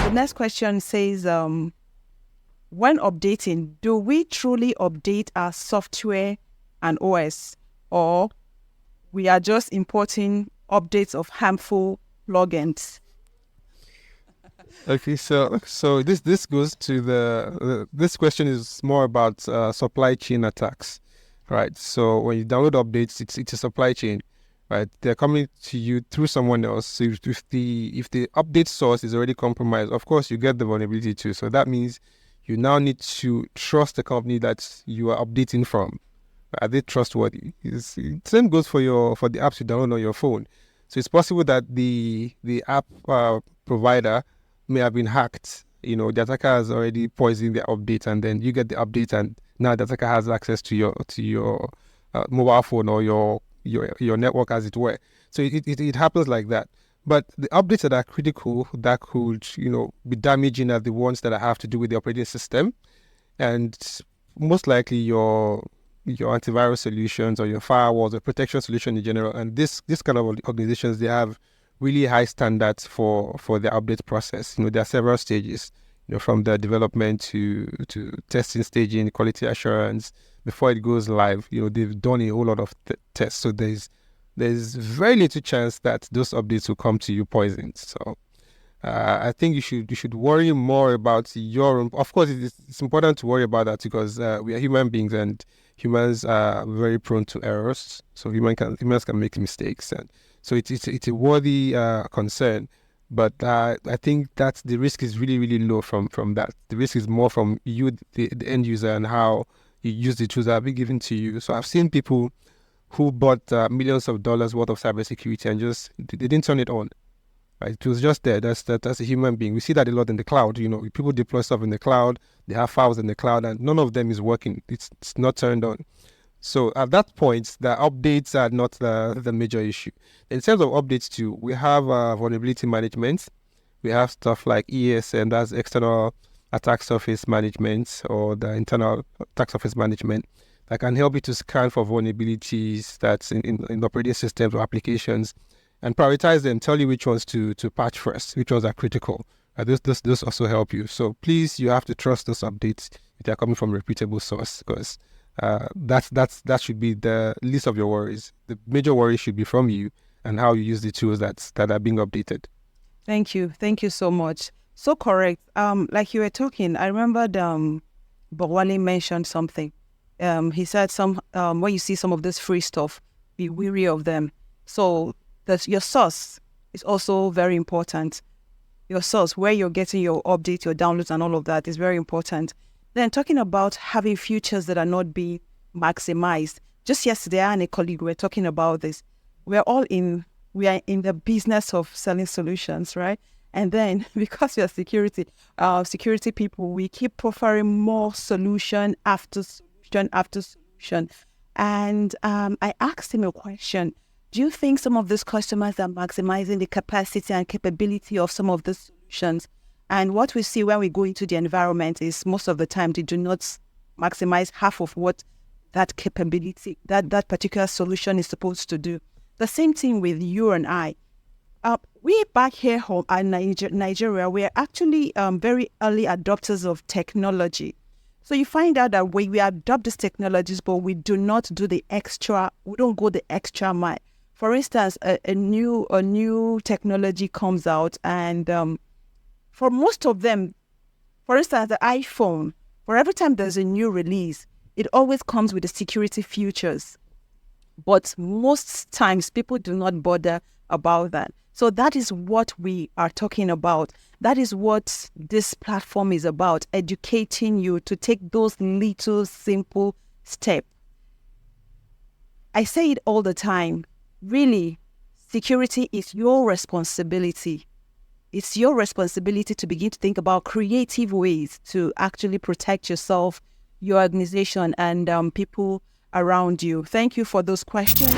The next question says, when updating, do we truly update our software and OS, or we are just importing updates of harmful plugins? Okay, so this goes to this question is more about supply chain attacks, right? So when you download updates, it's a supply chain, right? They're coming to you through someone else. So if the update source is already compromised, of course you get the vulnerability too. So that means you now need to trust the company that you are updating from. Are they trustworthy? Same goes for the apps you download on your phone. So it's possible that the app provider may have been hacked. The attacker has already poisoned the update, and then you get the update, and now the attacker has access to your mobile phone or your network, as it were. So it happens like that. But the updates that are critical that could be damaging are the ones that have to do with the operating system, and most likely your antivirus solutions or your firewalls or protection solution in general. And this kind of organizations, they have really high standards for the update process. There are several stages, from the development to testing, staging, quality assurance before it goes live. They've done a whole lot of tests. So there's very little chance that those updates will come to you poisoned. So I think you should worry more about your own. Of course, it's important to worry about that because we are human beings, and humans are very prone to errors. So humans can make mistakes, and so it's a worthy concern. But I think that the risk is really, really low from that. The risk is more from you, the end user, and how you use the tools that have been given to you. So I've seen people who bought millions of dollars worth of cybersecurity and just they didn't turn it on. Right? It was just there. That's a human being. We see that a lot in the cloud. People deploy stuff in the cloud. They have files in the cloud, and none of them is working. It's not turned on. So at that point, the updates are not the major issue. In terms of updates too, we have vulnerability management. We have stuff like ESM, that's external attack surface management, or the internal attack surface management, that can help you to scan for vulnerabilities that's in operating systems or applications, and prioritize them, tell you which ones to patch first, which ones are critical. Those also help you. So please, you have to trust those updates if they're coming from a reputable source, because that should be the least of your worries. The major worry should be from you and how you use the tools that are being updated. Thank you so much. So correct. Like you were talking, I remember Bawali mentioned something. He said when you see some of this free stuff, be wary of them. So your source is also very important. Your source, where you're getting your updates, your downloads, and all of that is very important. Then talking about having features that are not being maximized. Just yesterday, I and a colleague were talking about this. We are in the business of selling solutions, right? And then because we are security people, we keep offering more solution after solution after solution. And I asked him a question. Do you think some of these customers are maximizing the capacity and capability of some of the solutions? And what we see when we go into the environment is most of the time they do not maximize half of what that capability, that particular solution is supposed to do. The same thing with you and I. We back here home in Nigeria, we are actually very early adopters of technology. So you find out that we adopt these technologies, but we do not do we don't go the extra mile. For instance, a new technology comes out, and for most of them, for instance, the iPhone, for every time there's a new release, it always comes with the security features. But most times people do not bother about that. So that is what we are talking about. That is what this platform is about, educating you to take those little simple steps. I say it all the time. Really, security is your responsibility. It's your responsibility to begin to think about creative ways to actually protect yourself, your organization, and people around you. Thank you for those questions.